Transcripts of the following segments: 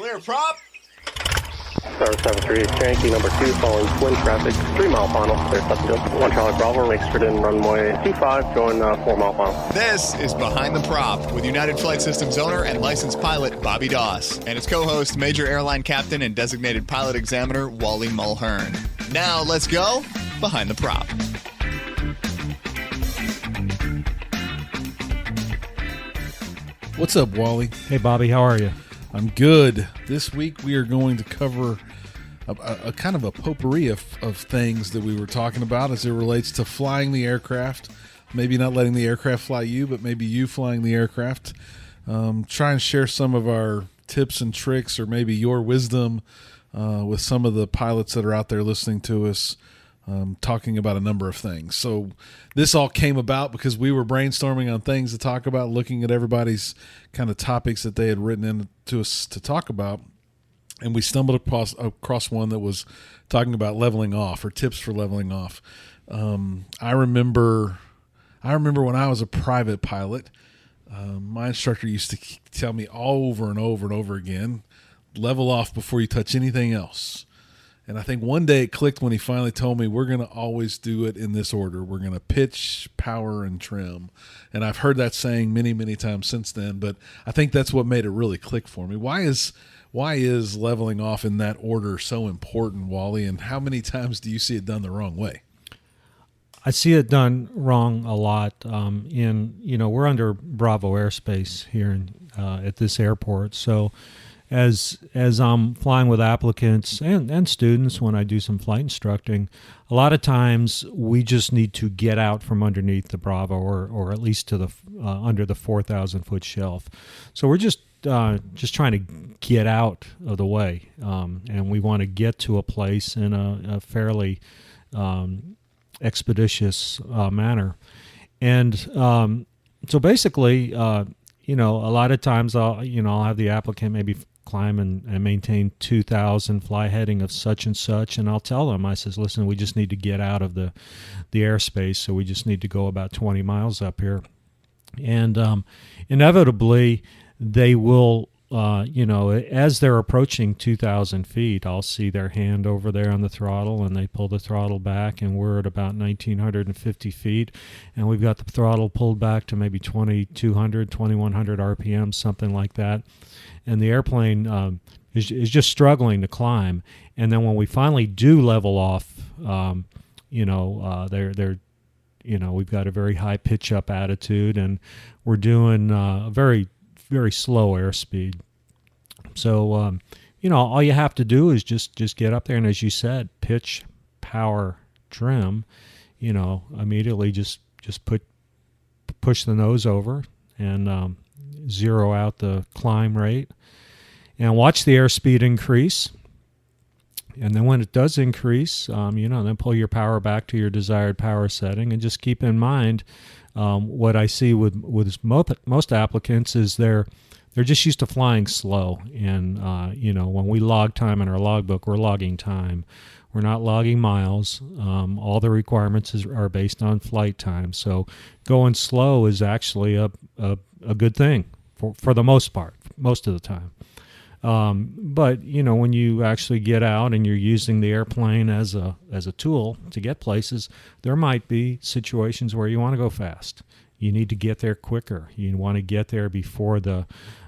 Clear prop. Star 73, Yankee number 2, following twin traffic, 3 mile final, clear Sutton. 1 Charlie Bravo, exit in runway 25, going 4 mile final. This is Behind the Prop with United Flight Systems owner and licensed pilot Bobby Doss and his co-host, Major Airline Captain and designated pilot examiner Wally Mulhern. Now let's go Behind the Prop. What's up, Wally? Hey, Bobby, how are you? I'm good. This week we are going to cover a kind of a potpourri of things that we were talking about as it relates to flying the aircraft. Maybe not letting the aircraft fly you, but maybe you flying the aircraft. Try and share some of our tips and tricks or maybe your wisdom with some of the pilots that are out there listening to us, talking about a number of things. So this all came about because we were brainstorming on things to talk about, looking at everybody's kind of topics that they had written in to us to talk about. And we stumbled across one that was talking about leveling off or tips for leveling off. I remember when I was a private pilot, my instructor used to tell me over and over and over again, level off before you touch anything else. And I think one day it clicked when he finally told me we're going to always do it in this order. We're going to pitch, power, and trim. And I've heard that saying many, many times since then, but I think that's what made it really click for me. Why is leveling off in that order so important, Wally, and how many times do you see it done the wrong way? I see it done wrong a lot. We're under Bravo airspace here at this airport, so as I'm flying with applicants and students when I do some flight instructing, a lot of times we just need to get out from underneath the Bravo or at least to the under the 4,000-foot shelf. So we're just trying to get out of the way, and we want to get to a place in a fairly expeditious manner. And so basically, a lot of times I'll have the applicant maybe climb and maintain 2,000 fly heading of such and such, and I'll tell them, I says, listen, we just need to get out of the airspace, so we just need to go about 20 miles up here. And inevitably they will, as they're approaching 2,000 feet, I'll see their hand over there on the throttle, and they pull the throttle back, and we're at about 1,950 feet, and we've got the throttle pulled back to maybe 2,200, 2,100 RPM, something like that. And the airplane is just struggling to climb. And then when we finally do level off, we've got a very high pitch up attitude, and we're doing a very, very slow airspeed. So, all you have to do is just get up there, and as you said, pitch, power, trim, immediately just push the nose over and zero out the climb rate and watch the airspeed increase. And then when it does increase, then pull your power back to your desired power setting, and just keep in mind what I see with most applicants is they're just used to flying slow. And, when we log time in our logbook, we're logging time. We're not logging miles. All the requirements are based on flight time. So going slow is actually a good thing for the most part, most of the time. But when you actually get out and you're using the airplane as a tool to get places, there might be situations where you want to go fast. You need to get there quicker. You want to get there before the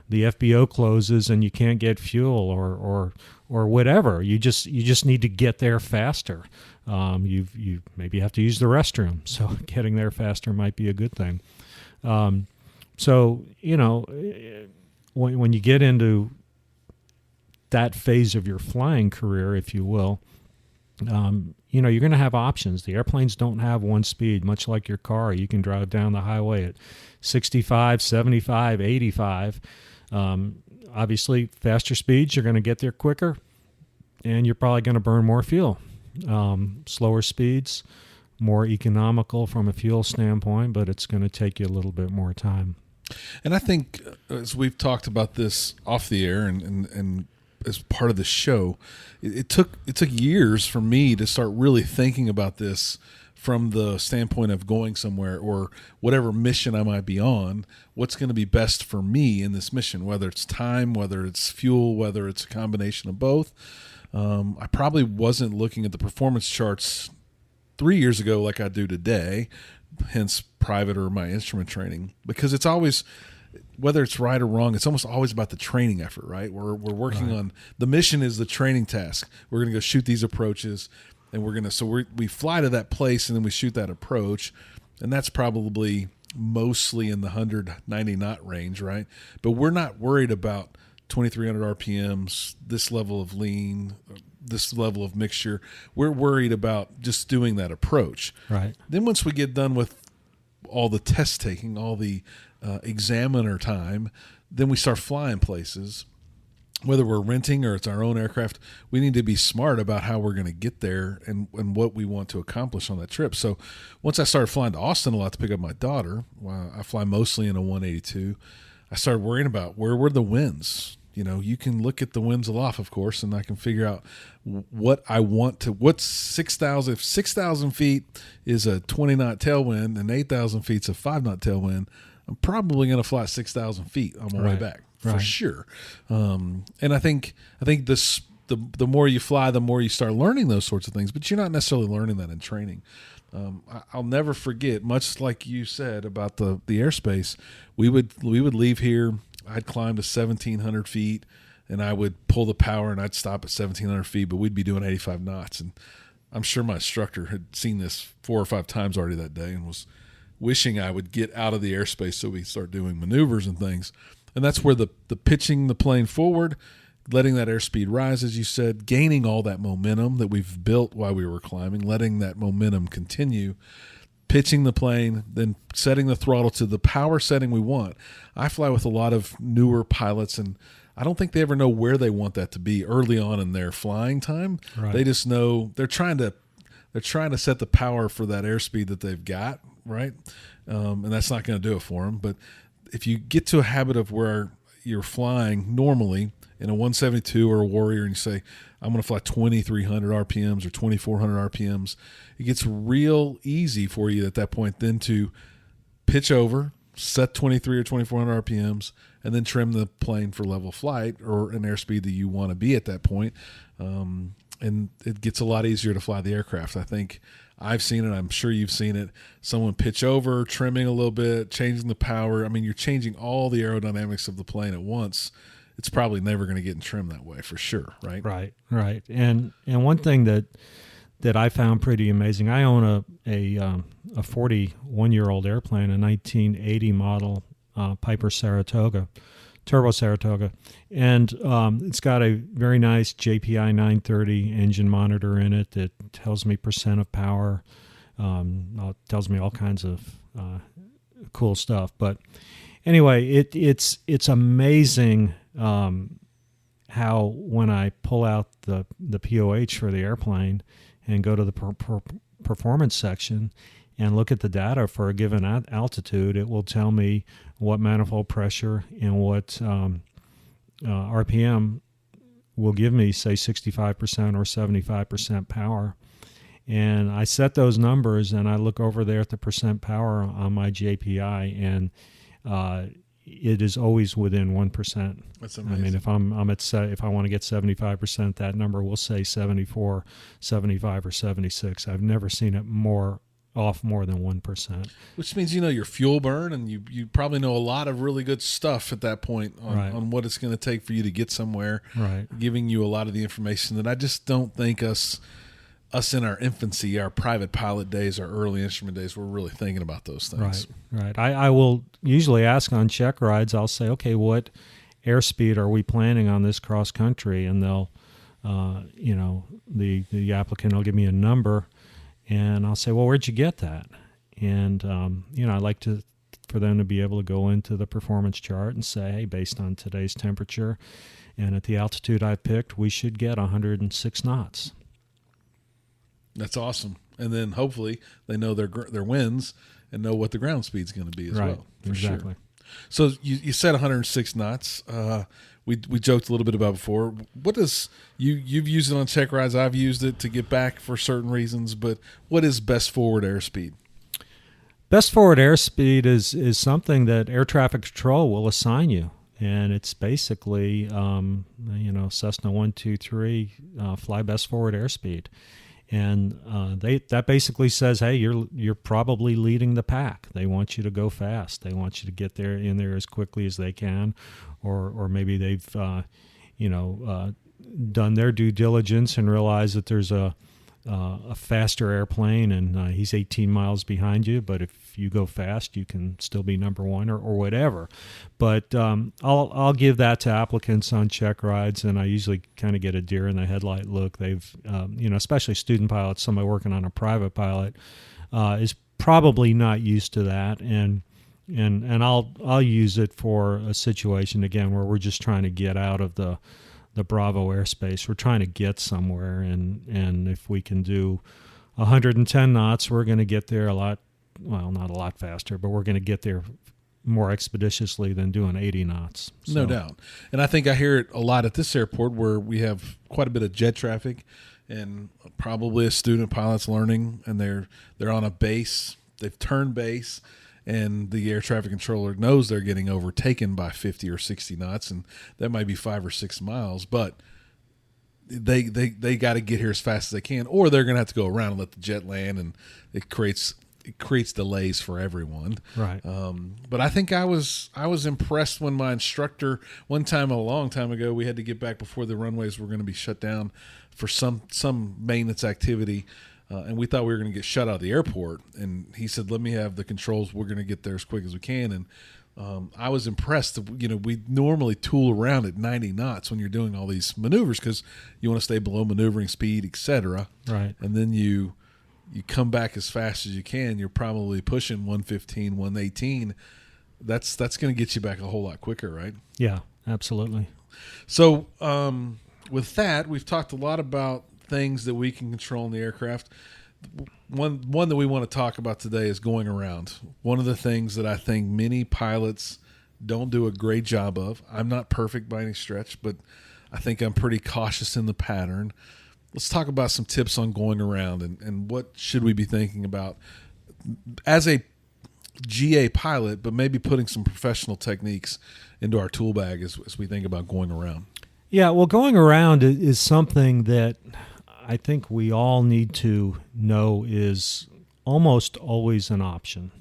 FBO closes and you can't get fuel or whatever. You just need to get there faster. You maybe have to use the restroom, so getting there faster might be a good thing. When you get into that phase of your flying career, if you will, you're going to have options. The airplanes don't have one speed, much like your car. You can drive down the highway at 65, 75, 85. Obviously, faster speeds, you're going to get there quicker, and you're probably going to burn more fuel. Slower speeds, more economical from a fuel standpoint, but it's going to take you a little bit more time. And I think, as we've talked about this off the air and as part of the show, it took years for me to start really thinking about this from the standpoint of going somewhere or whatever mission I might be on, what's going to be best for me in this mission, whether it's time, whether it's fuel, whether it's a combination of both. I probably wasn't looking at the performance charts 3 years ago like I do today, hence private or my instrument training, because it's always, whether it's right or wrong, it's almost always about the training effort, right? We're working on, the mission is the training task. We're going to go shoot these approaches, and we fly to that place and then we shoot that approach, and that's probably mostly in the 190 knot range, right? But we're not worried about 2,300 RPMs, this level of lean, this level of mixture. We're worried about just doing that approach. Right. Then once we get done with all the test taking, all the examiner time, then we start flying places. Whether we're renting or it's our own aircraft, we need to be smart about how we're going to get there and what we want to accomplish on that trip. So once I started flying to Austin a lot to pick up my daughter, I fly mostly in a 182, I started worrying about where were the winds. You know, you can look at the winds aloft, of course, and I can figure out what I want to, what's 6,000, if 6,000 feet is a 20 knot tailwind and 8,000 feet is a 5 knot tailwind, I'm probably going to fly 6,000 feet on my way back for sure. And I think this, the more you fly, the more you start learning those sorts of things, but you're not necessarily learning that in training. I'll never forget, much like you said about the airspace, we would leave here. I'd climb to 1,700 feet, and I would pull the power, and I'd stop at 1,700 feet, but we'd be doing 85 knots. And I'm sure my instructor had seen this 4 or 5 times already that day and was wishing I would get out of the airspace so we start doing maneuvers and things. And that's where the pitching the plane forward, letting that airspeed rise, as you said, gaining all that momentum that we've built while we were climbing, letting that momentum continue, pitching the plane, then setting the throttle to the power setting we want. I fly with a lot of newer pilots, and I don't think they ever know where they want that to be early on in their flying time. Right. They just know they're trying to set the power for that airspeed that they've got, right? And that's not going to do it for them. But if you get to a habit of where you're flying normally in a 172 or a Warrior, and you say, I'm going to fly 2,300 RPMs or 2,400 RPMs, it gets real easy for you at that point then to pitch over, set 23 or 2,400 RPMs, and then trim the plane for level flight or an airspeed that you want to be at that point. And it gets a lot easier to fly the aircraft. I think I've seen it. I'm sure you've seen it. Someone pitch over, trimming a little bit, changing the power. I mean, you're changing all the aerodynamics of the plane at once. It's probably never going to get in trim that way for sure, right? Right. And one thing that I found pretty amazing, I own a 41-year-old airplane, a 1980 model Piper Saratoga, Turbo Saratoga, and it's got a very nice JPI 930 engine monitor in it that tells me percent of power, tells me all kinds of cool stuff. But anyway, it's amazing how when I pull out the POH for the airplane and go to the performance section and look at the data for a given altitude, it will tell me what manifold pressure and what RPM will give me, say, 65% or 75% power. And I set those numbers, and I look over there at the percent power on my JPI, and it is always within 1%. That's amazing. I mean, if I want to get 75%, that number will say 74, 75, or 76. I've never seen it off more than 1%. Which means you know your fuel burn, and you probably know a lot of really good stuff at that point on what it's going to take for you to get somewhere. Right. Giving you a lot of the information that I just don't think us in our infancy, our private pilot days, our early instrument days, we're really thinking about those things. Right. I will usually ask on check rides, I'll say, okay, what airspeed are we planning on this cross country? And they'll, the applicant will give me a number, and I'll say, well, where'd you get that? And, I like for them to be able to go into the performance chart and say, hey, based on today's temperature and at the altitude I picked, we should get 106 knots. That's awesome. And then hopefully they know their winds and know what the ground speed's going to be as well. For exactly. Sure. So you said 106 knots. we joked a little bit about before. What does you've used it on check rides? I've used it to get back for certain reasons. But what is best forward airspeed? Best forward airspeed is something that air traffic control will assign you, and it's basically Cessna 123 fly best forward airspeed, and that basically says, hey, you're probably leading the pack. They want you to go fast. They want you to get in there as quickly as they can, or maybe they've done their due diligence and realized that there's a faster airplane and he's 18 miles behind you, but if you go fast you can still be number one or whatever. But I'll give that to applicants on check rides, and I usually kind of get a deer in the headlight look. They've especially student pilots, somebody working on a private pilot is probably not used to that, and I'll use it for a situation again where we're just trying to get out of the Bravo airspace. We're trying to get somewhere, and if we can do 110 knots, we're going to get there not a lot faster, but we're going to get there more expeditiously than doing 80 knots. So. No doubt. And I think I hear it a lot at this airport where we have quite a bit of jet traffic and probably a student pilot's learning, and they're on a base. They've turned base, and the air traffic controller knows they're getting overtaken by 50 or 60 knots, and that might be 5 or 6 miles, but they got to get here as fast as they can, or they're going to have to go around and let the jet land, and it creates delays for everyone. Right. But I think I was impressed when my instructor, one time a long time ago, we had to get back before the runways were going to be shut down for some maintenance activity. And we thought we were going to get shut out of the airport. And he said, let me have the controls. We're going to get there as quick as we can. And I was impressed. We normally tool around at 90 knots when you're doing all these maneuvers because you want to stay below maneuvering speed, etc. Right. And then you come back as fast as you can. You're probably pushing 115, 118. That's going to get you back a whole lot quicker, right? Yeah, absolutely. So with that, we've talked a lot about things that we can control in the aircraft. One that we want to talk about today is going around. One of the things that I think many pilots don't do a great job of. I'm not perfect by any stretch, but I think I'm pretty cautious in the pattern. Let's talk about some tips on going around and what should we be thinking about as a GA pilot, but maybe putting some professional techniques into our tool bag as we think about going around. Yeah, well, going around is something that I think we all need to know is almost always an option.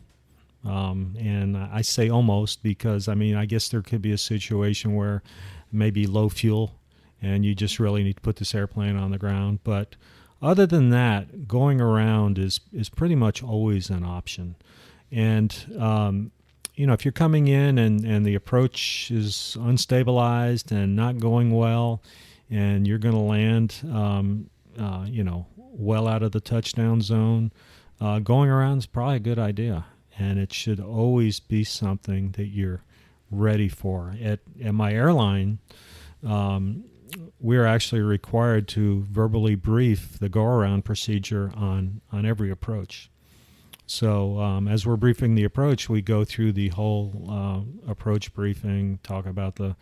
And I say almost because, I guess there could be a situation where maybe low fuel and you just really need to put this airplane on the ground. But other than that, going around is pretty much always an option. And, if you're coming in and the approach is unstabilized and not going well, and you're going to land, well out of the touchdown zone, going around is probably a good idea. And it should always be something that you're ready for. At my airline, we're actually required to verbally brief the go-around procedure on every approach. So as we're briefing the approach, we go through the whole approach briefing, talk about the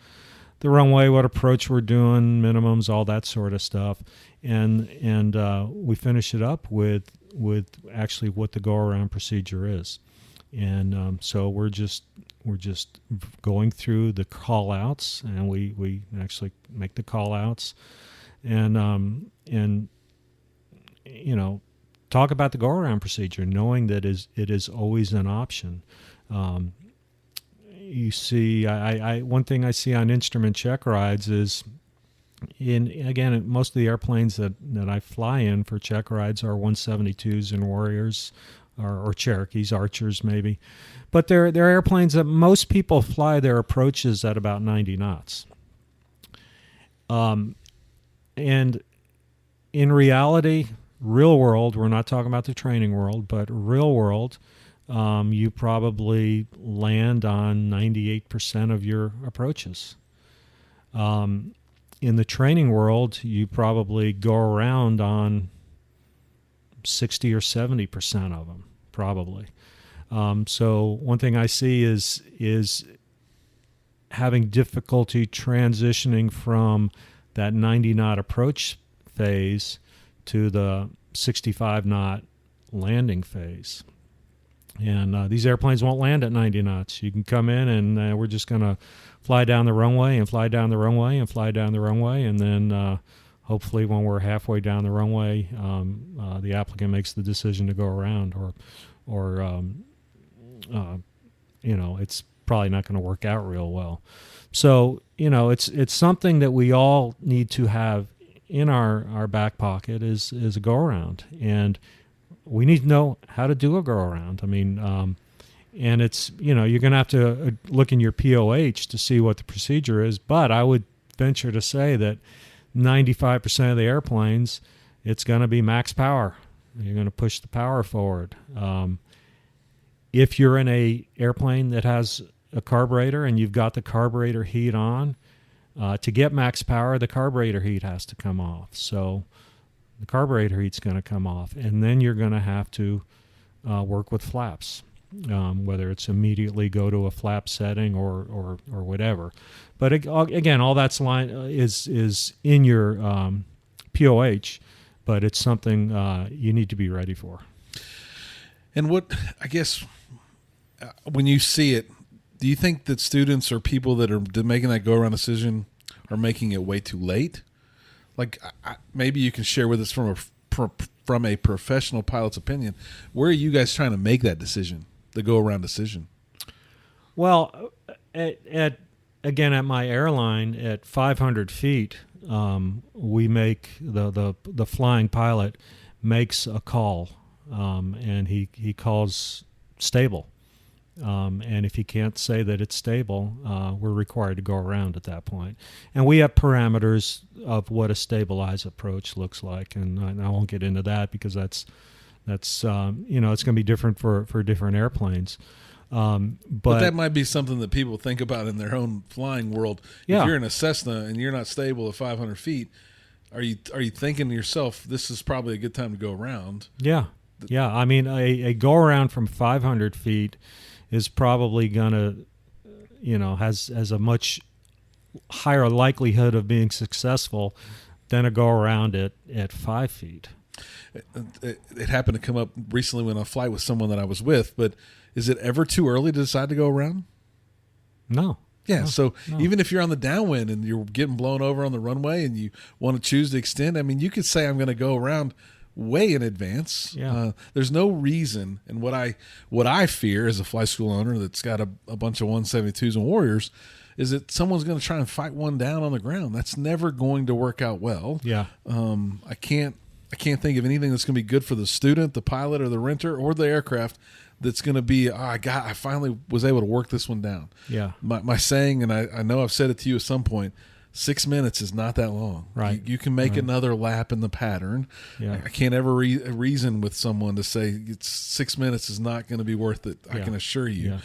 runway, what approach we're doing, minimums, all that sort of stuff, and we finish it up with actually what the go-around procedure is. And so we're just going through the call-outs, and we actually make the call-outs, and talk about the go-around procedure, knowing that it is always an option. You see, one thing I see on instrument check rides is, again, most of the airplanes that I fly in for check rides are 172s and Warriors, or Cherokees, Archers maybe. But they're airplanes that most people fly their approaches at about 90 knots. And in reality, real world, we're not talking about the training world, but real world, you probably land on 98% of your approaches. In the training world, you probably go around on 60 or 70% of them, probably. So one thing I see is having difficulty transitioning from that 90 knot approach phase to the 65 knot landing phase. And these airplanes won't land at 90 knots. You can come in and we're just going to fly down the runway and fly down the runway and fly down the runway, and then hopefully when we're halfway down the runway, the applicant makes the decision to go around, or it's probably not going to work out real well. So, it's something that we all need to have in our back pocket is a go-around. And we need to know how to do a go-around. I mean, and it's, you're going to have to look in your POH to see what the procedure is. But I would venture to say that 95% of the airplanes, it's going to be max power. You're going to push the power forward. If you're in a airplane that has a carburetor and you've got the carburetor heat on, to get max power, the carburetor heat has to come off. So the carburetor heat's going to come off, and then you're going to have to work with flaps, whether it's immediately go to a flap setting or whatever. But again, all that's is in your POH, but it's something you need to be ready for. And what, I guess, when you see it, do you think that students or people that are making that go-around decision are making it way too late? Like, maybe you can share with us from a professional pilot's opinion, where are you guys trying to make that decision, the go-around decision? Well, at my airline at 500 feet, we make the flying pilot makes a call, and he calls stable. And if he can't say that it's stable, we're required to go around at that point. And we have parameters of what a stabilized approach looks like, and I won't get into that because that's it's going to be different for different airplanes. But that might be something that people think about in their own flying world. Yeah. If you're in a Cessna and you're not stable at 500 feet, are you thinking to yourself, this is probably a good time to go around? Yeah. I mean, a go around from 500 feet is probably going to, has a much higher likelihood of being successful than a go around at 5 feet. It happened to come up recently when on a flight with someone that I was with, but is it ever too early to decide to go around? No. Yeah, no. Even if you're on the downwind and you're getting blown over on the runway and you want to choose to extend, I mean, you could say I'm going to go around way in advance. Yeah. There's no reason, and what I fear as a flight school owner that's got a bunch of 172s and Warriors is that someone's going to try and fight one down on the ground. That's never going to work out well. Yeah. I can't think of anything that's going to be good for the student, the pilot, or the renter, or the aircraft that's going to be, I finally was able to work this one down. Yeah. My saying, and I know I've said it to you at some point, 6 minutes is not that long. Right. You can make another lap in the pattern. Yeah. I can't ever reason with someone to say 6 minutes is not going to be worth it. I can assure you. Yeah.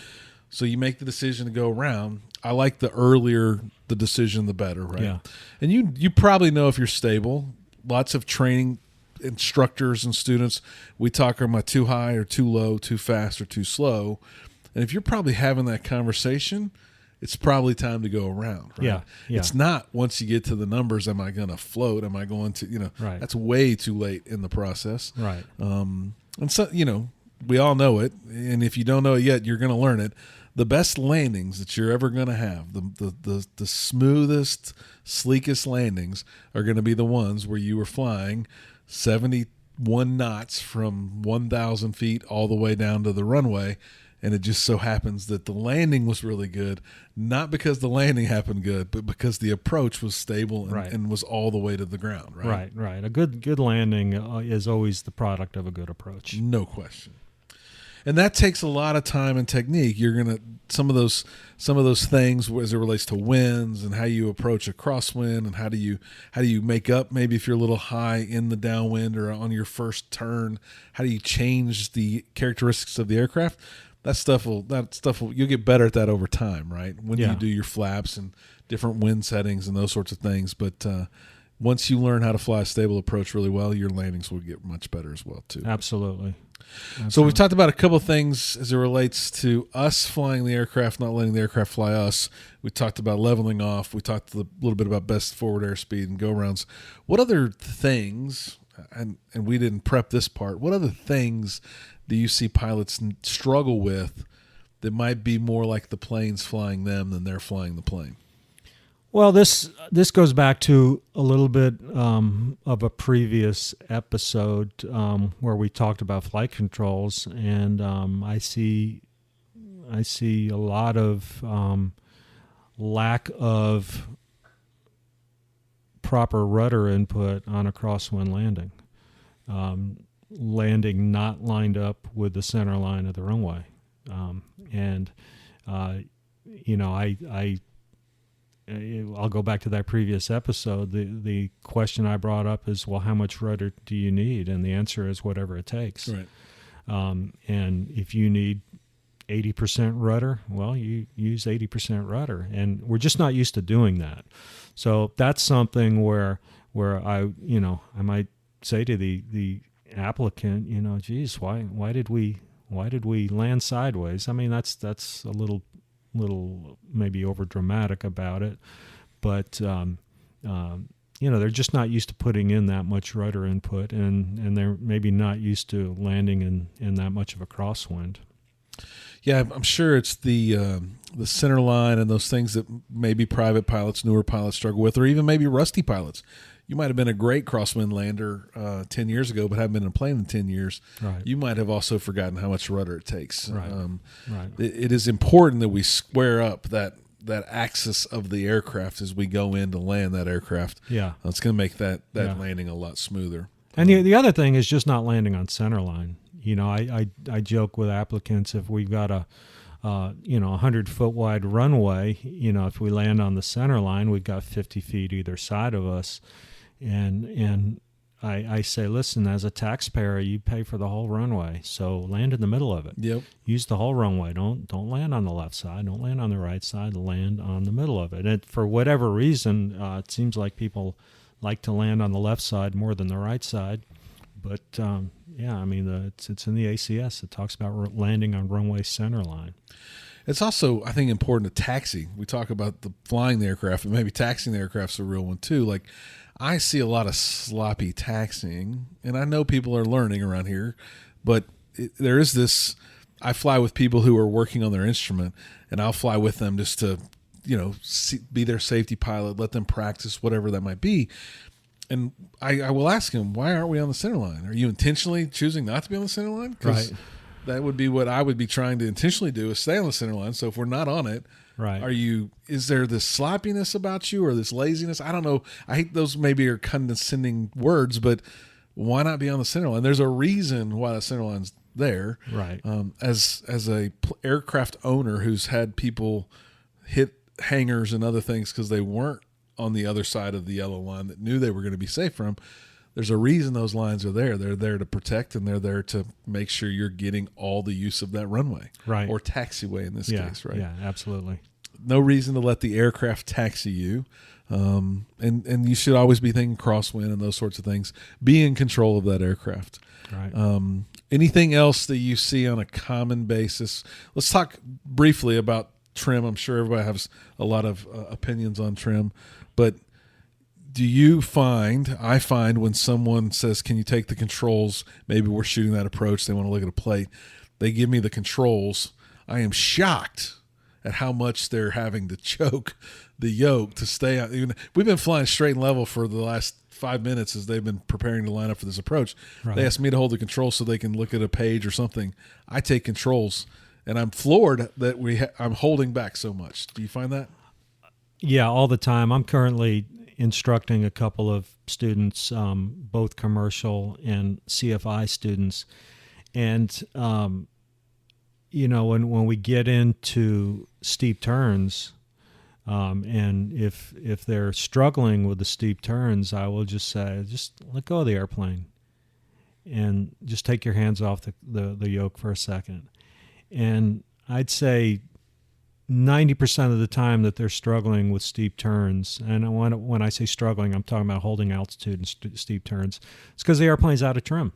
So you make the decision to go around. I like the earlier the decision, the better, right? Yeah. And you probably know if you're stable. Lots of training instructors and students, we talk, am I too high or too low, too fast or too slow? And if you're probably having that conversation, it's probably time to go around, right? Yeah. It's not once you get to the numbers, am I going to float? Am I going to, Right. That's way too late in the process. Right. And so, we all know it. And if you don't know it yet, you're going to learn it. The best landings that you're ever going to have, the smoothest, sleekest landings are going to be the ones where you were flying 71 knots from 1,000 feet all the way down to the runway. And it just so happens that the landing was really good, not because the landing happened good, but because the approach was stable and was all the way to the ground, right? Right. A good landing is always the product of a good approach. No question. And that takes a lot of time and technique. You're gonna some of those things as it relates to winds and how you approach a crosswind and how do you make up maybe if you're a little high in the downwind or on your first turn. How do you change the characteristics of the aircraft? That stuff will you'll get better at that over time, right? When you do your flaps and different wind settings and those sorts of things. But once you learn how to fly a stable approach really well, your landings will get much better as well too. Absolutely. So we've talked about a couple of things as it relates to us flying the aircraft, not letting the aircraft fly us. We talked about leveling off. We talked a little bit about best forward airspeed and go-rounds. What other things, and we didn't prep this part, what other things do you see pilots struggle with that might be more like the plane's flying them than they're flying the plane? Well, this goes back to a little bit of a previous episode where we talked about flight controls, and I see a lot of lack of proper rudder input on a crosswind landing, landing not lined up with the center line of the runway, I'll go back to that previous episode. The question I brought up is, well, how much rudder do you need? And the answer is whatever it takes. Right. And if you need 80% rudder, well, you use 80% rudder. And we're just not used to doing that. So that's something where I might say to the applicant, geez, why did we land sideways? I mean, that's a little maybe over dramatic about it, but they're just not used to putting in that much rudder input, and they're maybe not used to landing in that much of a crosswind. Yeah, I'm sure it's the center line and those things that maybe private pilots, newer pilots struggle with, or even maybe rusty pilots. You might have been a great crosswind lander 10 years ago, but haven't been in a plane in 10 years. Right. You might have also forgotten how much rudder it takes. Right. Right. It is important that we square up that axis of the aircraft as we go in to land that aircraft. Yeah. It's going to make that landing a lot smoother. And the other thing is just not landing on center line. I joke with applicants, if we've got a 100-foot wide runway, if we land on the center line, we've got 50 feet either side of us. And I say, listen, as a taxpayer, you pay for the whole runway, so land in the middle of it. Yep. Use the whole runway. Don't land on the left side. Don't land on the right side. Land on the middle of it. And for whatever reason, it seems like people like to land on the left side more than the right side. But it's in the ACS. It talks about landing on runway center line. It's also, I think, important to taxi. We talk about the flying the aircraft, and maybe taxiing the aircraft's a real one too. Like, I see a lot of sloppy taxiing, and I know people are learning around here, but there is this. I fly with people who are working on their instrument, and I'll fly with them just to, be their safety pilot, let them practice whatever that might be. And I will ask him, why aren't we on the center line? Are you intentionally choosing not to be on the center line? Because that would be what I would be trying to intentionally do, is stay on the center line. So if we're not on it, right? Is there this sloppiness about you or this laziness? I don't know. I hate those maybe are condescending words, but why not be on the center line? There's a reason why the center line's there. Right. As a aircraft owner who's had people hit hangars and other things because they weren't on the other side of the yellow line that knew they were going to be safe from, there's a reason those lines are there. They're there to protect, and they're there to make sure you're getting all the use of that runway, right, or taxiway in this case, right? Yeah, absolutely. No reason to let the aircraft taxi you, and you should always be thinking crosswind and those sorts of things. Be in control of that aircraft. Right. Anything else that you see on a common basis? Let's talk briefly about trim. I'm sure everybody has a lot of opinions on trim, but I find when someone says, can you take the controls, maybe we're shooting that approach, they want to look at a plate, they give me the controls, I am shocked at how much they're having to choke the yoke to stay out. We've been flying straight and level for the last 5 minutes as they've been preparing to line up for this approach. Right. They asked me to hold the controls so they can look at a page or something. I take controls, and I'm floored that I'm holding back so much. Do you find that? Yeah, all the time. I'm currently instructing a couple of students, both commercial and CFI students. And, when we get into steep turns, and if they're struggling with the steep turns, I will just say, just let go of the airplane and just take your hands off the yoke for a second. And I'd say 90% of the time that they're struggling with steep turns, and when I say struggling, I'm talking about holding altitude and steep turns, it's because the airplane's out of trim.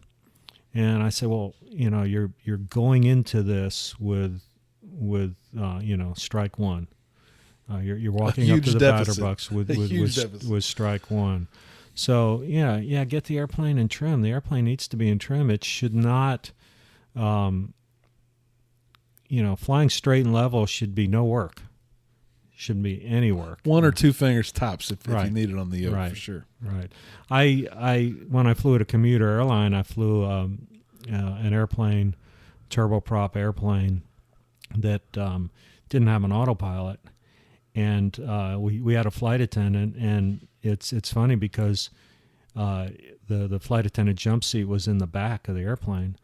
And I say, well, you're going into this with strike one. You're walking up to the batter box with strike one. So yeah, get the airplane in trim. The airplane needs to be in trim. It should not. Flying straight and level should be no work. Shouldn't be any work. 1 or 2 fingers tops if you need it on the yoke, for sure. Right. I when I flew at a commuter airline, I flew an airplane, turboprop airplane that didn't have an autopilot, and we had a flight attendant, and it's funny because the flight attendant jump seat was in the back of the airplane,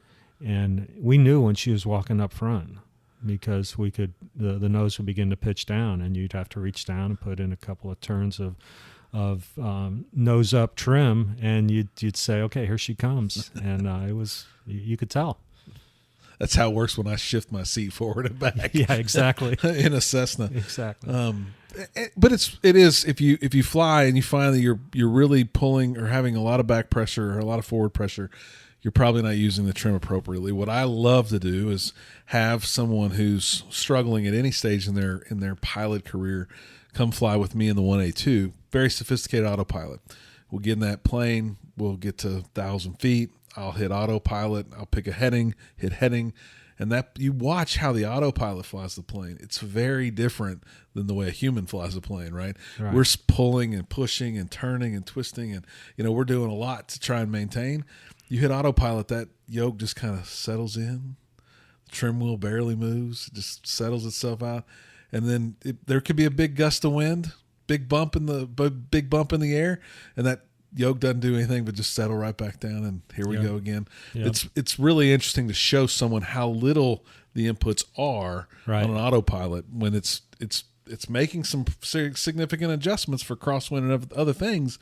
and we knew when she was walking up front, because we could the nose would begin to pitch down, and you'd have to reach down and put in a couple of turns of nose up trim, and you'd say, okay, here she comes, and it was, you could tell. That's how it works when I shift my seat forward and back. Yeah, exactly. In a Cessna, exactly. But it is if you fly and you find that you're really pulling or having a lot of back pressure or a lot of forward pressure, you're probably not using the trim appropriately. What I love to do is have someone who's struggling at any stage in their pilot career come fly with me in the 1A2. Very sophisticated autopilot. We'll get in that plane. We'll get to 1,000 feet. I'll hit autopilot. I'll pick a heading, hit heading, and that you watch how the autopilot flies the plane. It's very different than the way a human flies a plane, right? We're pulling and pushing and turning and twisting, and we're doing a lot to try and maintain. You hit autopilot, that yoke just kind of settles in. The trim wheel barely moves. It just settles itself out. And then there could be a big gust of wind, big bump in the air, and that yoke doesn't do anything but just settle right back down, and here we go again. Yep. It's really interesting to show someone how little the inputs are on an autopilot when it's making some significant adjustments for crosswind and other things,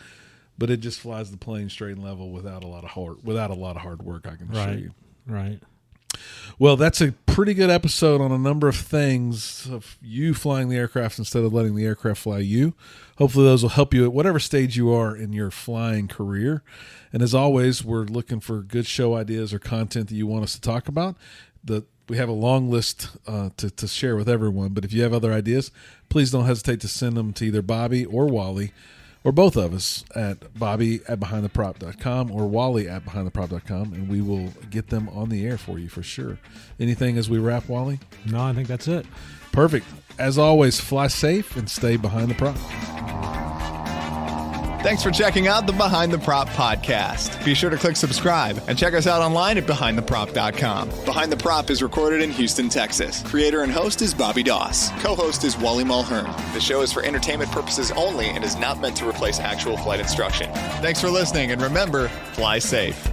but it just flies the plane straight and level without a lot of hard work, I can assure you. Right. Well, that's a pretty good episode on a number of things of you flying the aircraft instead of letting the aircraft fly you. Hopefully those will help you at whatever stage you are in your flying career. And as always, we're looking for good show ideas or content that you want us to talk about. We have a long list to share with everyone, but if you have other ideas, please don't hesitate to send them to either Bobby or Wally, or both of us, at Bobby@BehindTheProp.com or Wally@BehindTheProp.com, and we will get them on the air for you for sure. Anything as we wrap, Wally? No, I think that's it. Perfect. As always, fly safe and stay behind the prop. Thanks for checking out the Behind the Prop podcast. Be sure to click subscribe and check us out online at BehindTheProp.com. Behind the Prop is recorded in Houston, Texas. Creator and host is Bobby Doss. Co-host is Wally Mulhern. The show is for entertainment purposes only and is not meant to replace actual flight instruction. Thanks for listening, and remember, fly safe.